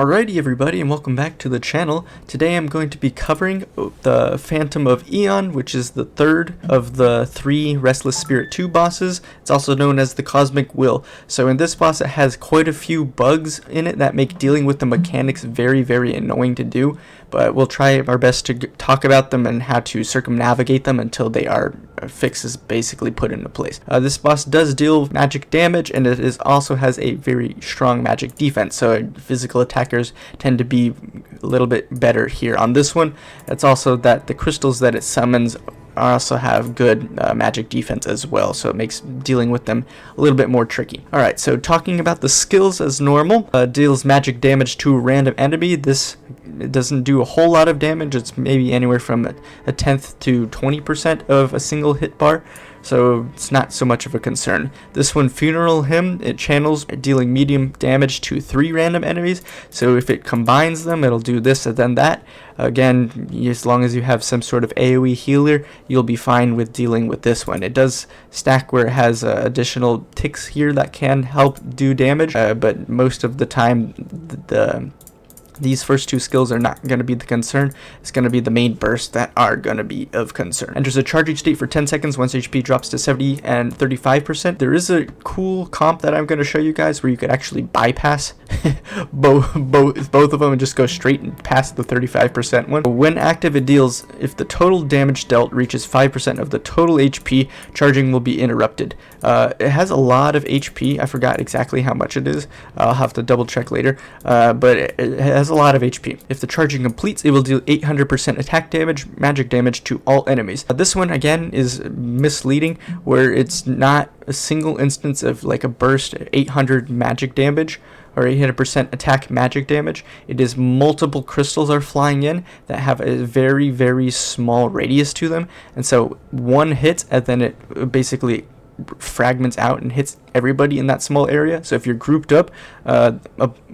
Alrighty everybody, and welcome back to the channel. Today I'm going to be covering the Phantom of Aeon, which is the third of the 3 Restless Spirit 2 bosses. It's also known as the Cosmic Will. So in this boss it has quite a few bugs in it that make dealing with the mechanics very annoying to do, but we'll try our best to talk about them and how to circumnavigate them until they are fixes basically put into place. This boss does deal magic damage, and it also has a very strong magic defense, so physical attackers tend to be a little bit better here on this one. It's also that the crystals that it summons also have good magic defense as well, so it makes dealing with them a little bit more tricky. Alright, so talking about the skills as normal, deals magic damage to a random enemy. It doesn't do a whole lot of damage. It's maybe anywhere from a tenth to 20% of a single hit bar, so it's not so much of a concern. This one, Funeral Hymn, it channels, dealing medium damage to 3 random enemies, so if it combines them, it'll do this and then that. Again, as long as you have some sort of AoE healer, you'll be fine with dealing with this one. It does stack where it has additional ticks here that can help do damage, but most of the time these first 2 skills are not going to be the concern. It's going to be the main bursts that are going to be of concern. Enters a charging state for 10 seconds once HP drops to 70 and 35%. There is a cool comp that I'm going to show you guys where you could actually bypass both of them and just go straight and past the 35% one. When active, it deals, if the total damage dealt reaches 5% of the total HP, charging will be interrupted. It has a lot of HP. I forgot exactly how much it is. I'll have to double check later, but it has a lot of HP. If the charging completes, it will deal 800% attack damage, magic damage to all enemies. This one again is misleading, where it's not a single instance of like a burst 800 magic damage or 800% attack magic damage. It is multiple crystals are flying in that have a very small radius to them, and so one hit and then it basically fragments out and hits everybody in that small area. So if you're grouped up, a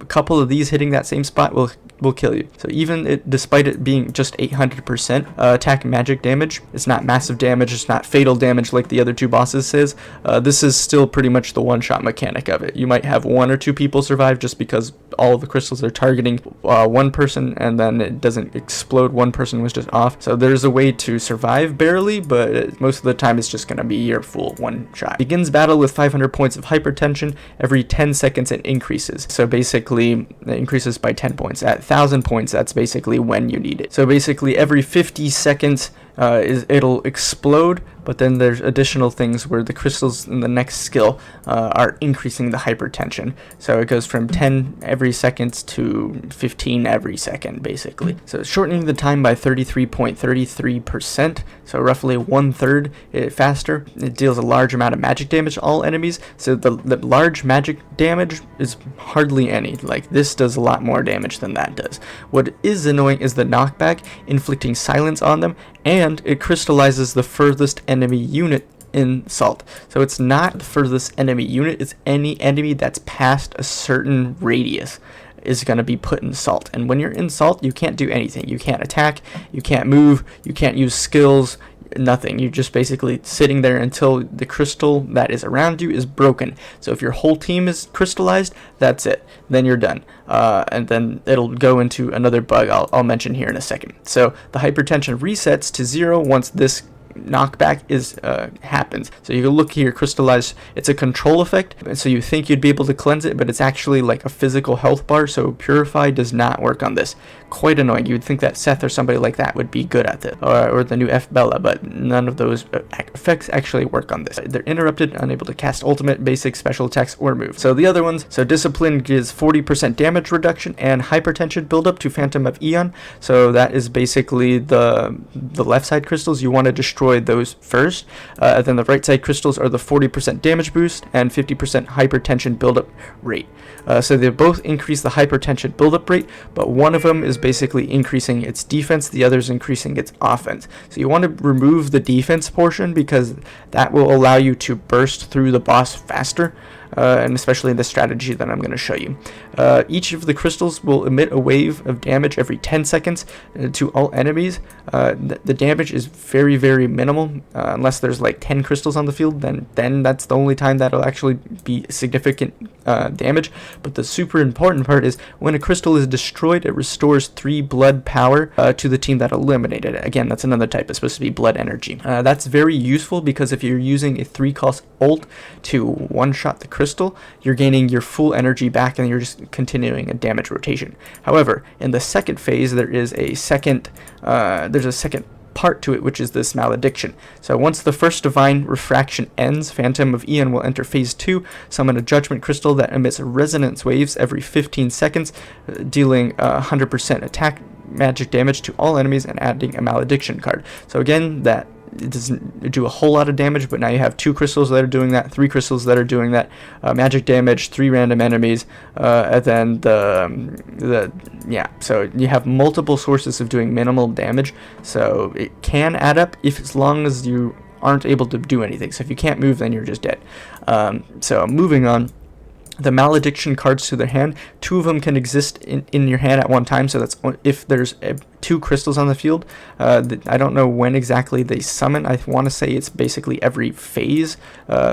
couple of these hitting that same spot will kill you. So even despite it being just 800% attack magic damage, it's not massive damage, it's not fatal damage like the other 2 bosses says. This is still pretty much the one-shot mechanic of it. You might have 1 or 2 people survive just because all of the crystals are targeting one person, and then it doesn't explode. One person was just off. So there's a way to survive barely, but most of the time it's just going to be your full one-shot. Begins battle with 500 points of hypertension. Every 10 seconds it increases. So basically it increases by 10 points. At 1,000 points, that's basically when you need it. So basically every 50 seconds it'll explode, but then there's additional things where the crystals in the next skill are increasing the hypertension. So it goes from 10 every second to 15 every second, basically. So shortening the time by 33.33%, so roughly 1/3 faster. It deals a large amount of magic damage to all enemies. So the large magic damage is hardly any. Like, this does a lot more damage than that does. What is annoying is the knockback, inflicting silence on them, and it crystallizes the furthest enemy unit in Salt. So it's not the furthest enemy unit, it's any enemy that's past a certain radius is going to be put in Salt. And when you're in Salt, you can't do anything. You can't attack, you can't move, you can't use skills, nothing. You're just basically sitting there until the crystal that is around you is broken. So if your whole team is crystallized, that's it. Then you're done. And then it'll go into another bug I'll mention here in a second. So the hypertension resets to 0 once this knockback happens. So you can look here, crystallized, it's a control effect, so you think you'd be able to cleanse it, but it's actually like a physical health bar, so Purify does not work on this. Quite annoying. You would think that Seth or somebody like that would be good at it, or the new Bella, but none of those effects actually work on this. They're interrupted, unable to cast ultimate, basic, special attacks, or move. So the other ones, so Discipline gives 40% damage reduction and hypertension buildup to Phantom of Aeon. So that is basically the left side crystals. You want to destroy those first. Then the right side crystals are the 40% damage boost and 50% hypertension buildup rate. So they both increase the hypertension buildup rate, but one of them is basically increasing its defense, the other is increasing its offense. So you want to remove the defense portion because that will allow you to burst through the boss faster. And especially the strategy that I'm going to show you. Each of the crystals will emit a wave of damage every 10 seconds to all enemies. The damage is very, very minimal, unless there's like 10 crystals on the field, then that's the only time that'll actually be significant damage. But the super important part is when a crystal is destroyed, it restores 3 blood power to the team that eliminated it. Again, that's another type. It's supposed to be blood energy. That's very useful because if you're using a 3-cost ult to one-shot the crystal, you're gaining your full energy back and you're just continuing a damage rotation. However, in the second phase, there's a second part to it, which is this malediction. So once the first divine refraction ends, Phantom of Aeon will enter phase 2, summon a judgment crystal that emits resonance waves every 15 seconds, dealing 100% attack magic damage to all enemies and adding a malediction card. So again, that it doesn't do a whole lot of damage, but now you have 2 crystals that are doing that, 3 crystals that are doing that, magic damage, 3 random enemies, and then so you have multiple sources of doing minimal damage. So it can add up as long as you aren't able to do anything. So if you can't move, then you're just dead. So moving on. The malediction cards to their hand, 2 of them can exist in your hand at one time, so that's if there's 2 crystals on the field. I don't know when exactly they summon. I want to say it's basically every phase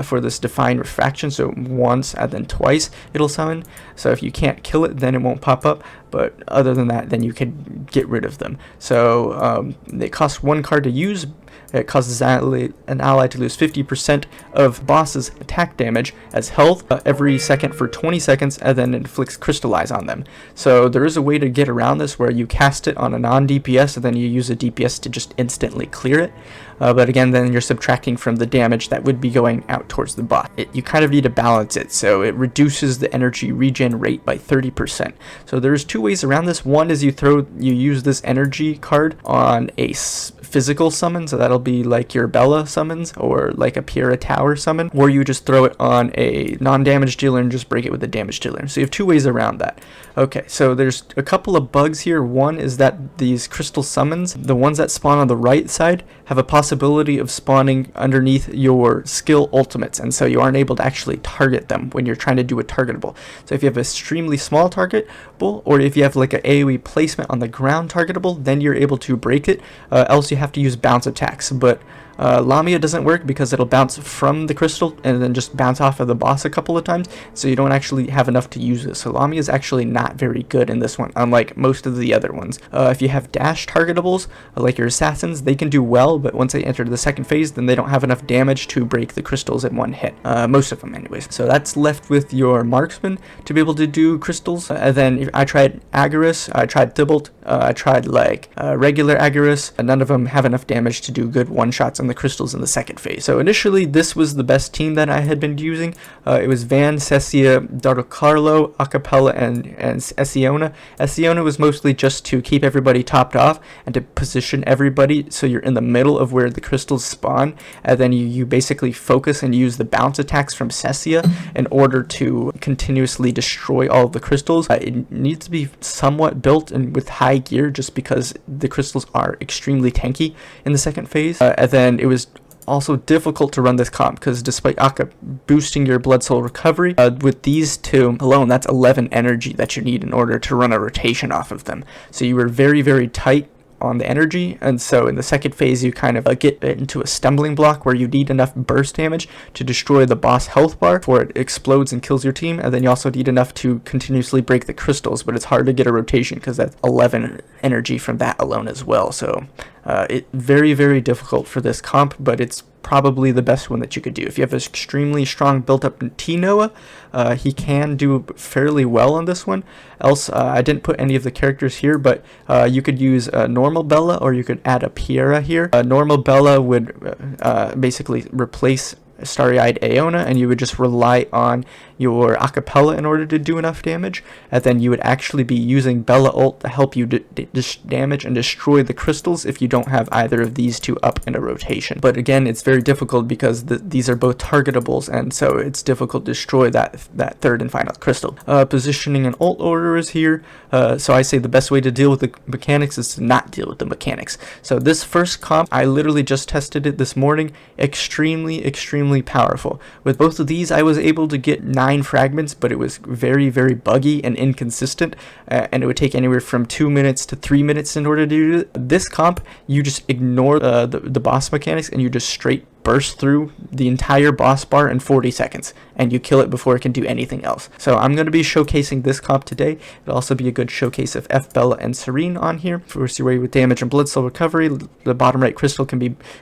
for this divine refraction, so once and then twice it'll summon. So if you can't kill it, then it won't pop up, but other than that, then you can get rid of them. So they cost 1 card to use. It causes an ally to lose 50% of boss's attack damage as health every second for 20 seconds, and then inflicts crystallize on them. So there is a way to get around this where you cast it on a non-DPS and then you use a DPS to just instantly clear it. But again, then you're subtracting from the damage that would be going out towards the boss. You kind of need to balance it, so it reduces the energy regen rate by 30%. So there's 2 ways around this. One is you use this energy card on a physical summon, so that'll be like your Bella summons or like a Pyrrha Tower summon, or you just throw it on a non-damage dealer and just break it with a damage dealer. So you have 2 ways around that. Okay, so there's a couple of bugs here. One is that these crystal summons, the ones that spawn on the right side, have a possibility of spawning underneath your skill ultimates, and so you aren't able to actually target them when you're trying to do a targetable. So if you have an extremely small targetable, or if you have like an AoE placement on the ground targetable, then you're able to break it, else you have to use bounce attacks. But Lamia doesn't work because it'll bounce from the crystal and then just bounce off of the boss a couple of times, so you don't actually have enough to use this. So Lamia is actually not very good in this one, unlike most of the other ones. If you have dash targetables, like your assassins, they can do well, but once they enter the second phase, then they don't have enough damage to break the crystals in one hit. Most of them anyways. So that's left with your marksman to be able to do crystals. And then I tried Agarus, I tried Thibault, I tried like regular Agarus, and none of them have enough damage to do good one-shots on the crystals in the second phase. So initially this was the best team that I had been using. It was Van, Cecia, Dardo Acapella, and Aeon. Aeon was mostly just to keep everybody topped off and to position everybody so you're in the middle of where the crystals spawn, and then you basically focus and use the bounce attacks from Cecia in order to continuously destroy all of the crystals. It needs to be somewhat built and with high gear just because the crystals are extremely tanky in the second phase, and then it was also difficult to run this comp because despite Akka boosting your blood soul recovery, with these 2 alone, that's 11 energy that you need in order to run a rotation off of them. So you were very, very tight on the energy, and so in the second phase you kind of get into a stumbling block where you need enough burst damage to destroy the boss health bar before it explodes and kills your team, and then you also need enough to continuously break the crystals, but it's hard to get a rotation because that's 11 energy from that alone as well. So it's very, very difficult for this comp, but it's probably the best one that you could do. If you have an extremely strong built-up T-Noah, he can do fairly well on this one. Else, I didn't put any of the characters here, but you could use normal Bella, or you could add a Pyrrha here. Normal Bella would basically replace Starry-Eyed Aeona, and you would just rely on your acapella in order to do enough damage, and then you would actually be using Bella ult to help you damage and destroy the crystals if you don't have either of these two up in a rotation. But again, it's very difficult because these are both targetables, and so it's difficult to destroy that third and final crystal. Positioning and ult order is here, so I say the best way to deal with the mechanics is to not deal with the mechanics. So this first comp, I literally just tested it this morning, extremely powerful. With both of these, I was able to get 9 fragments, but it was very buggy and inconsistent, and it would take anywhere from 2 minutes to 3 minutes in order to do it. This comp, you just ignore the boss mechanics and you just straight burst through the entire boss bar in 40 seconds, and you kill it before it can do anything else. So I'm going to be showcasing this comp today. It'll also be a good showcase of F, Bella, and Sirene on here. First, your way with damage and blood cell recovery. The bottom right crystal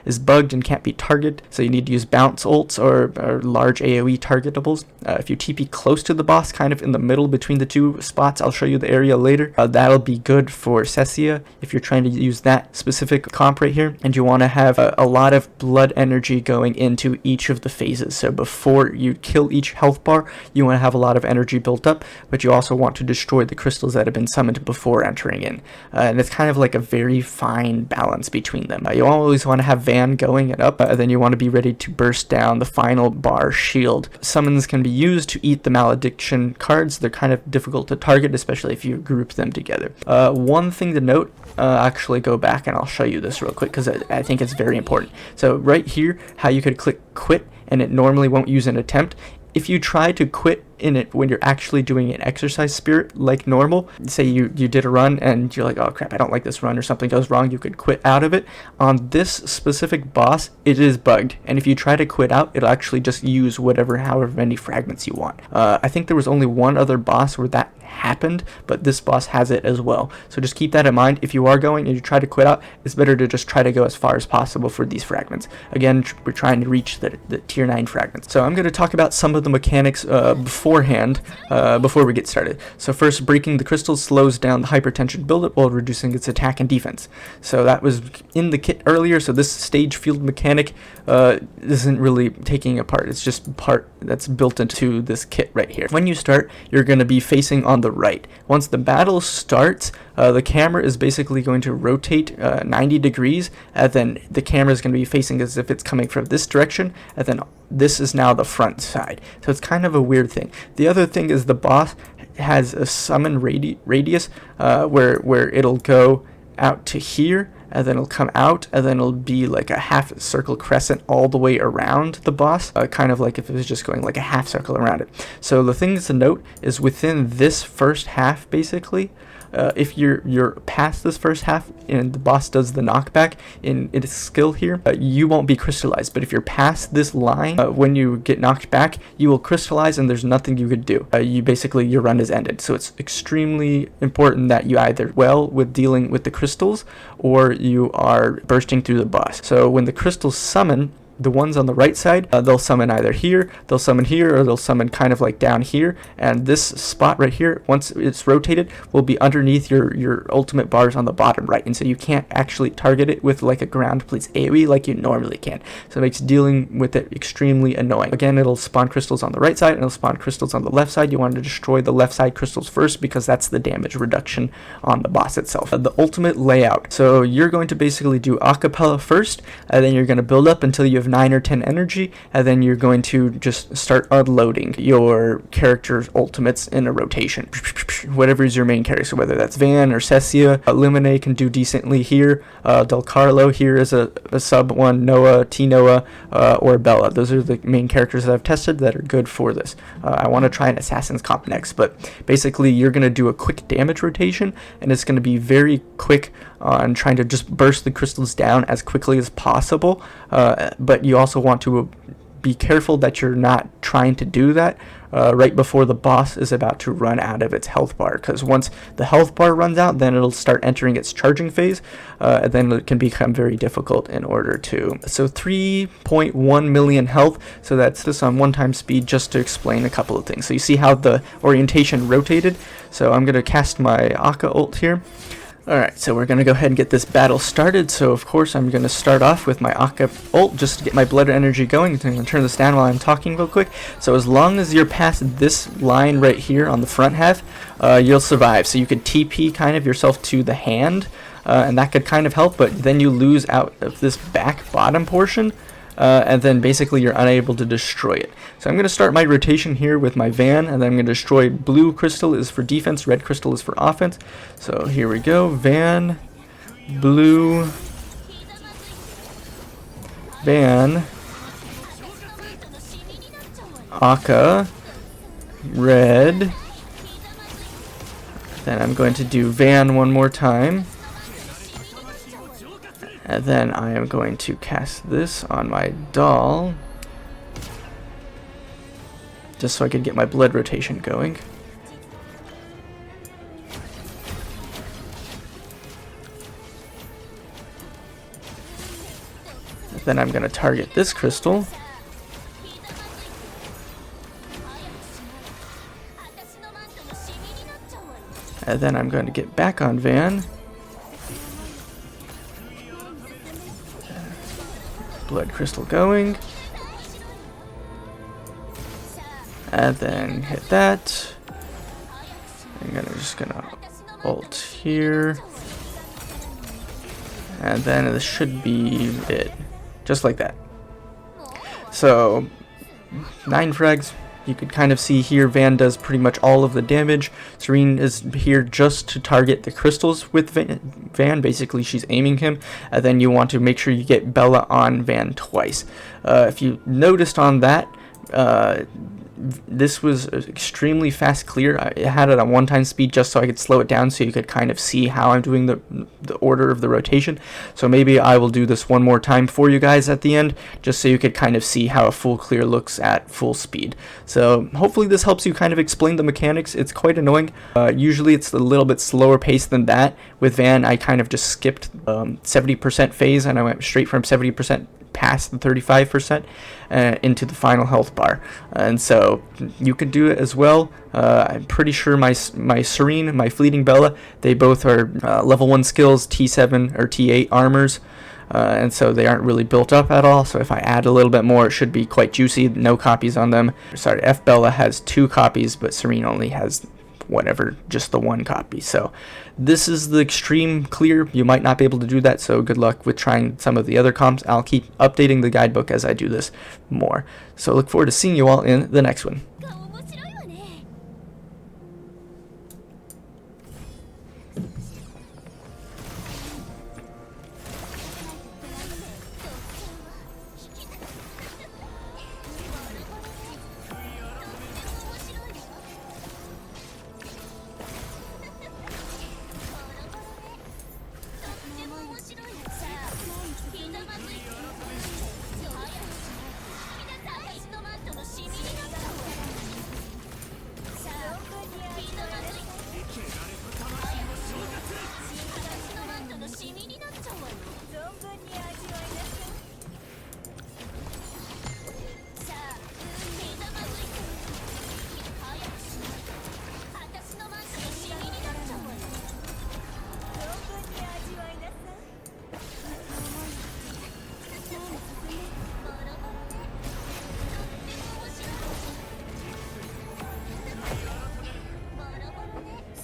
is bugged and can't be targeted, so you need to use bounce ults or large AoE targetables. If you TP close to the boss, kind of in the middle between the two spots, I'll show you the area later, that'll be good for Cecia if you're trying to use that specific comp right here, and you want to have a lot of blood energy going into each of the phases. So before you kill each health bar, you want to have a lot of energy built up, but you also want to destroy the crystals that have been summoned before entering in. And it's kind of like a very fine balance between them. You always want to have Van going and up, then you want to be ready to burst down the final bar shield. Summons can be used to eat the malediction cards. They're kind of difficult to target, especially if you group them together. One thing to note, actually go back and I'll show you this real quick because I think it's very important. So right here, how you could click quit and it normally won't use an attempt. If you try to quit in it when you're actually doing an exercise spirit like normal, say you did a run and you're like, oh crap, I don't like this run, or something goes wrong, you could quit out of it. On this specific boss, it is bugged, and if you try to quit out, it'll actually just use however many fragments you want. I think there was only one other boss where that happened, but this boss has it as well. So just keep that in mind. If you are going and you try to quit out, it's better to just try to go as far as possible for these fragments. Again, we're trying to reach the tier 9 fragments. So I'm going to talk about some of the mechanics beforehand, before we get started. So first, breaking the crystals slows down the hypertension buildup while reducing its attack and defense. So that was in the kit earlier, so this stage field mechanic isn't really taking apart. It's just part that's built into this kit right here. When you start, you're going to be facing on the right. Once the battle starts, the camera is basically going to rotate 90 degrees, and then the camera is going to be facing as if it's coming from this direction, and then this is now the front side. So it's kind of a weird thing. The other thing is the boss has a summon radius where it'll go out to here, and then it'll come out, and then it'll be like a half circle crescent all the way around the boss, kind of like if it was just going like a half circle around it. So the thing to note is within this first half, basically, if you're past this first half and the boss does the knockback in its skill here, you won't be crystallized. But if you're past this line, when you get knocked back, you will crystallize and there's nothing you could do. Your run is ended. So it's extremely important that you either well with dealing with the crystals or you are bursting through the boss. So when the crystals summon, the ones on the right side, they'll summon either here, they'll summon here, or they'll summon kind of like down here. And this spot right here, once it's rotated, will be underneath your ultimate bars on the bottom right. And so you can't actually target it with like a ground please AoE like you normally can. So it makes dealing with it extremely annoying. Again, it'll spawn crystals on the right side and it'll spawn crystals on the left side. You want to destroy the left side crystals first because that's the damage reduction on the boss itself. The ultimate layout. So you're going to basically do acapella first, and then you're going to build up until you have 9 or 10 energy, and then you're going to just start unloading your character's ultimates in a rotation. Whatever is your main character, so whether that's Van or Cecia, Lumine can do decently here, Del Carlo here is a sub one, Noah, T-Noah, or Bella. Those are the main characters that I've tested that are good for this. I want to try an Assassin's Comp next, but basically you're going to do a quick damage rotation, and it's going to be very quick on trying to just burst the crystals down as quickly as possible, but you also want to be careful that you're not trying to do that right before the boss is about to run out of its health bar, because once the health bar runs out, then it'll start entering its charging phase, and then it can become very difficult in order to. So 3.1 million health, so that's this on 1x speed, just to explain a couple of things. So you see how the orientation rotated. So I'm going to cast my Akka ult here. Alright, so we're going to go ahead and get this battle started. So of course I'm going to start off with my Akka ult just to get my blood energy going. I'm going to turn this down while I'm talking real quick. So as long as you're past this line right here on the front half, you'll survive. So you could TP kind of yourself to the hand, and that could kind of help, but then you lose out of this back bottom portion. And then basically you're unable to destroy it. So I'm going to start my rotation here with my Van, and then I'm going to destroy blue crystal is for defense, red crystal is for offense. So here we go, Van, blue, Van, Akka, red, then I'm going to do Van one more time. And then I am going to cast this on my doll, just so I can get my blood rotation going. And then I'm going to target this crystal. And then I'm going to get back on Van. Blood crystal going, and then hit that. I'm just gonna ult here, and then this should be it, just like that. So 9 frags. You could kind of see here Van does pretty much all of the damage. Sirene is here just to target the crystals with Van. Basically, she's aiming him. And then you want to make sure you get Bella on Van twice. If you noticed on that, this was extremely fast clear. I had it on 1x speed just so I could slow it down so you could kind of see how I'm doing the order of the rotation. So maybe I will do this one more time for you guys at the end, just so you could kind of see how a full clear looks at full speed. So hopefully this helps you kind of explain the mechanics. It's quite annoying. Usually it's a little bit slower pace than that. With Van, I kind of just skipped 70% phase, and I went straight from 70% past the 35% into the final health bar, and so you could do it as well. I'm pretty sure my Sirene, my Fleeting Bella, they both are level 1 skills, T7 or T8 armors, and so they aren't really built up at all. So if I add a little bit more, it should be quite juicy. No copies on them. Sorry, F Bella has 2 copies, but Sirene only has whatever, just the 1 copy. So this is the extreme clear. You might not be able to do that, so good luck with trying some of the other comps. I'll keep updating the guidebook as I do this more. So look forward to seeing you all in the next one.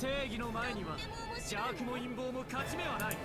正義の前には邪悪も陰謀も勝ち目はない。